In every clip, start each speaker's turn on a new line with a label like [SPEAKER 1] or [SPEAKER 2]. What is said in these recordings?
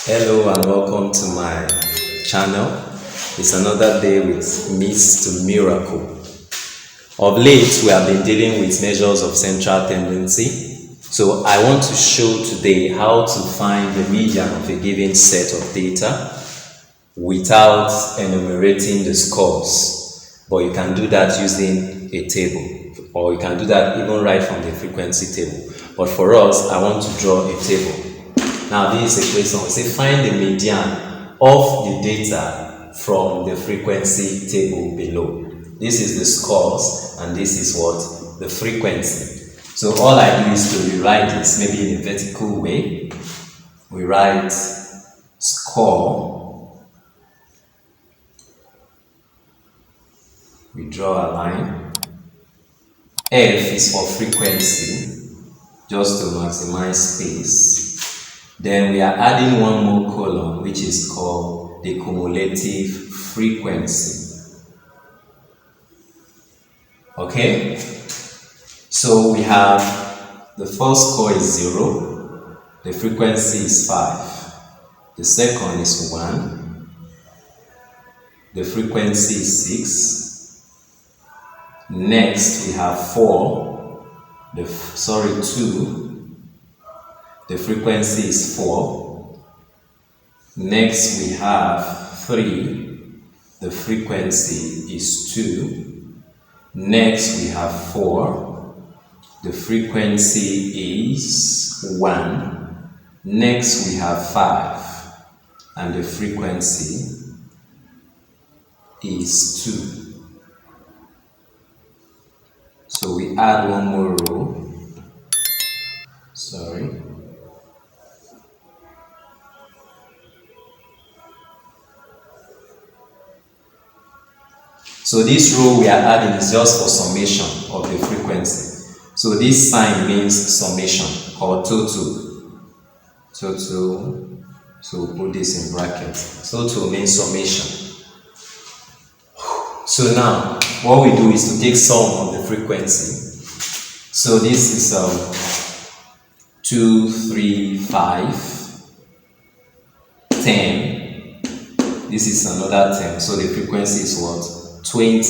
[SPEAKER 1] Hello and welcome to my channel. It's another day with Myths to Miracle. Of late, we have been dealing with measures of central tendency. So I want to show today how to find the median of a given set of data without enumerating the scores. But you can do that using a table, or you can do that even right from the frequency table. But for us, I want to draw a table. Now this is a question. We say find the median of the data from the frequency table below. This is the scores and this is what? The frequency. So all I do is to rewrite this maybe in a vertical way. We write score. We draw a line. F is for frequency, just to maximize space. Then we are adding one more column, which is called the cumulative frequency. Okay? So we have the first score is 0, the frequency is 5, the second is 1, the frequency is 6, next we have 4, 2, the frequency is 4. Next we have 3. The frequency is 2. Next we have 4. The frequency is 1. Next we have 5. And the frequency is 2. So we add one more row. Sorry. So this row we are adding is just for summation of the frequency. So this sign means summation or total. Total. So we'll put this in brackets. Total means summation. So now what we do is to take sum of the frequency. So this is 2, 3, 5, 10. This is another 10. So the frequency is what? 20.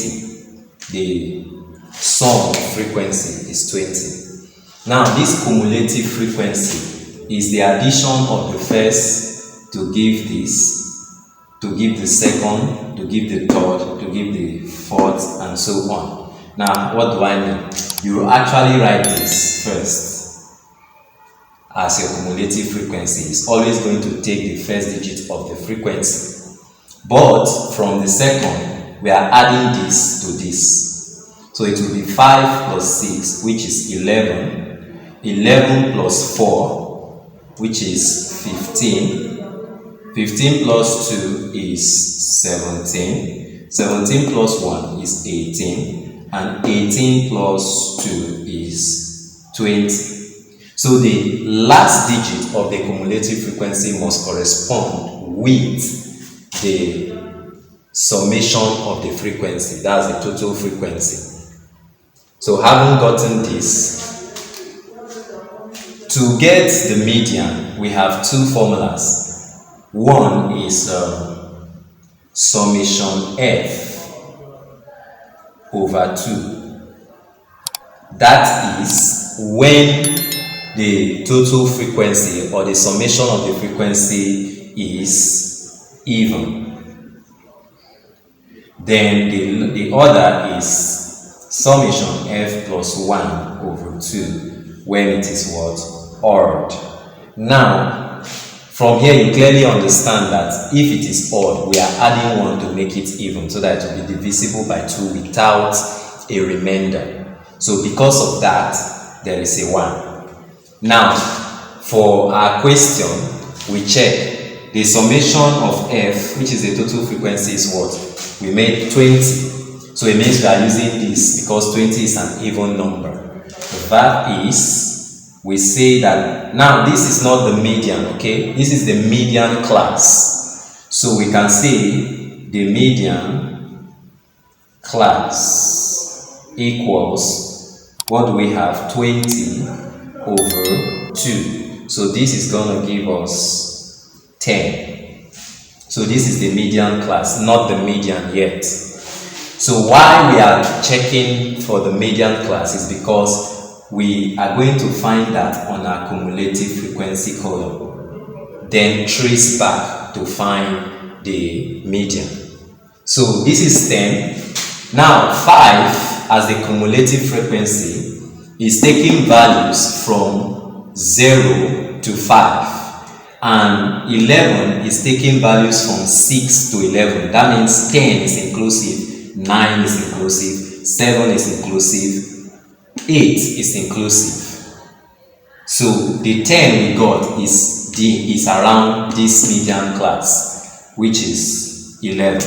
[SPEAKER 1] The sum frequency is 20. Now this cumulative frequency is the addition of the first to give this, to give the second, to give the third, to give the fourth, and so on. Now what do I mean? You actually write this first as your cumulative frequency. It's always going to take the first digit of the frequency, but from the second we are adding this to this. So it will be 5 plus 6, which is 11. 11 plus 4, which is 15. 15 plus 2 is 17. 17 plus 1 is 18. And 18 plus 2 is 20. So the last digit of the cumulative frequency must correspond with the summation of the frequency. That's the total frequency. So having gotten this, to get the median we have two formulas. One is summation f over 2. That is when the total frequency or the summation of the frequency is even. Then the other is summation f plus 1 over 2 when it is what? Odd. Now, from here you clearly understand that if it is odd, we are adding 1 to make it even so that it will be divisible by 2 without a remainder. So because of that, there is a 1. Now, for our question, we check the summation of f, which is the total frequency, is what? We made 20. So it means we are using this because 20 is an even number. That is, we say that now this is not the median, okay? This is the median class. So we can say the median class equals, what do we have? 20 over 2. So this is going to give us 10. So this is the median class, not the median yet. So why we are checking for the median class is because we are going to find that on our cumulative frequency column, then trace back to find the median. So this is 10. Now 5 as the cumulative frequency is taking values from 0 to 5, and 11 is taking values from 6 to 11. That means 10 is inclusive, 9 is inclusive, 7 is inclusive, 8 is inclusive. So the 10 we got is around this median class, which is 11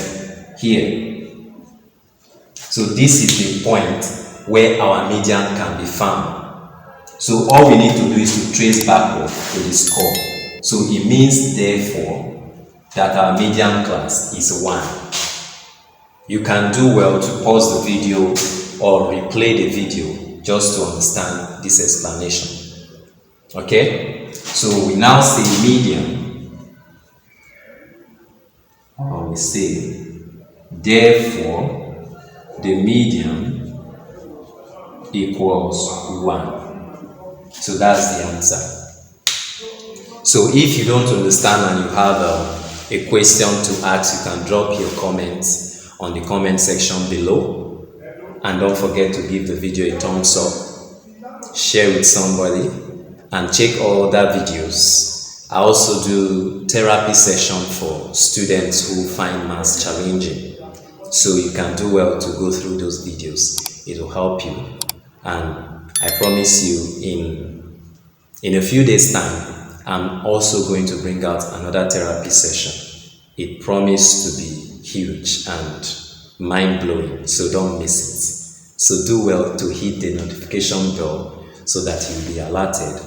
[SPEAKER 1] here. So this is the point where our median can be found. So all we need to do is to trace backward to the score. So it means therefore that our median class is 1. You can do well to pause the video or replay the video just to understand this explanation. Okay? So we now say median, or we say therefore the median equals 1. So that's the answer. So if you don't understand and you have a question to ask, you can drop your comments on the comment section below. And don't forget to give the video a thumbs up, share with somebody, and check all other videos. I also do therapy session for students who find maths challenging. So you can do well to go through those videos. It will help you. And I promise you in a few days time, I'm also going to bring out another therapy session. It promised to be huge and mind-blowing, so don't miss it. So do well to hit the notification bell so that you'll be alerted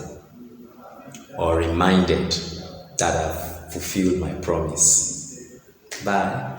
[SPEAKER 1] or reminded that I've fulfilled my promise. Bye.